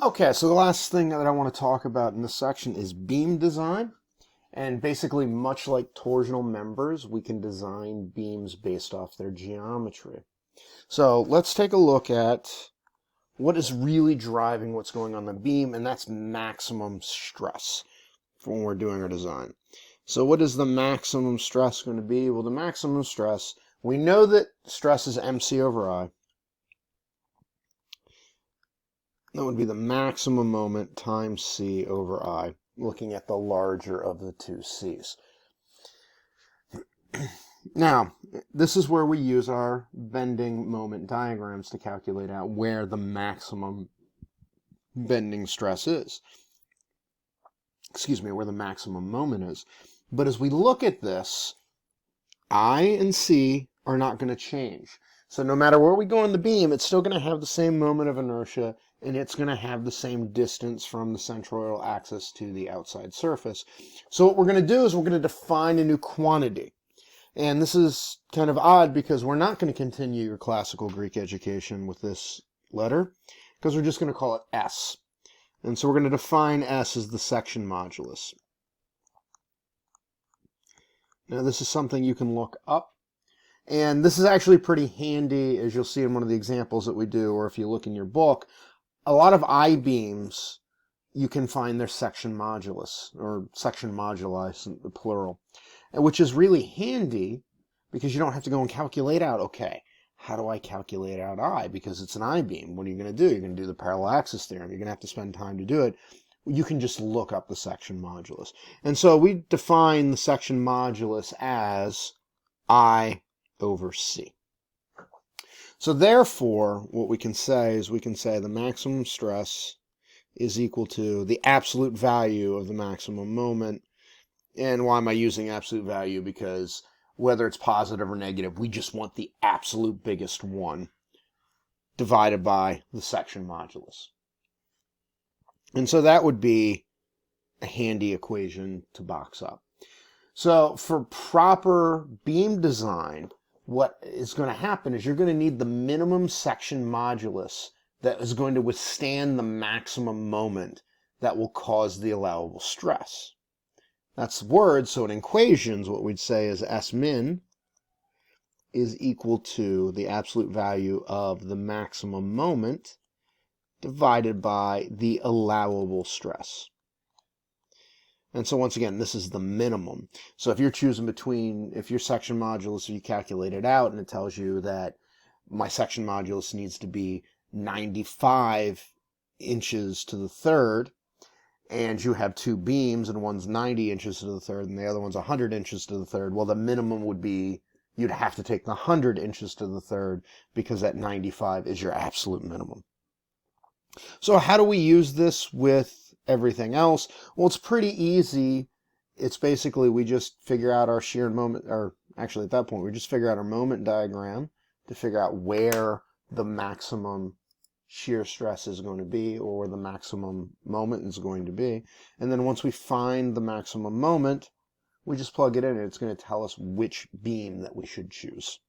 Okay, so the last thing that I want to talk about in this section is beam design. And basically, much like torsional members, we can design beams based off their geometry. So let's take a look at what is really driving what's going on the beam, and that's maximum stress when we're doing our design. So what is the maximum stress going to be? Well, the maximum stress, we know that stress is MC over I. That would be the maximum moment times C over I, looking at the larger of the two C's. Now, this is where we use our bending moment diagrams to calculate out where the maximum bending stress is. Excuse me, where the maximum moment is. But as we look at this, I and C are not going to change. So no matter where we go on the beam, it's still going to have the same moment of inertia, and it's going to have the same distance from the centroidal axis to the outside surface. So what we're going to do is we're going to define a new quantity. And this is kind of odd because we're not going to continue your classical Greek education with this letter, because we're just going to call it S. And so we're going to define S as the section modulus. Now this is something you can look up. And this is actually pretty handy, as you'll see in one of the examples that we do, or if you look in your book. A lot of I-beams, you can find their section modulus, or section moduli, the plural, which is really handy because you don't have to go and calculate out, okay, how do I calculate out I? Because it's an I-beam. What are you going to do? You're going to do the parallel axis theorem. You're going to have to spend time to do it. You can just look up the section modulus. And so we define the section modulus as I over C. So therefore, what we can say is we can say the maximum stress is equal to the absolute value of the maximum moment. And why am I using absolute value? Because whether it's positive or negative, we just want the absolute biggest one divided by the section modulus. And so that would be a handy equation to box up. So for proper beam design, what is going to happen is you're going to need the minimum section modulus that is going to withstand the maximum moment that will cause the allowable stress. That's words, so in equations, what we'd say is S min is equal to the absolute value of the maximum moment divided by the allowable stress. And so once again, this is the minimum. So if you're choosing between, if your section modulus, you calculate it out and it tells you that my section modulus needs to be 95 inches to the third, and you have two beams and one's 90 inches to the third and the other one's 100 inches to the third, well, the minimum would be, you'd have to take the 100 inches to the third because that 95 is your absolute minimum. So how do we use this with everything else? Well, it's pretty easy. It's basically we just figure out our shear moment, or actually at that point we just figure out our moment diagram to figure out where the maximum shear stress is going to be, or where the maximum moment is going to be. And then once we find the maximum moment, we just plug it in and it's going to tell us which beam that we should choose.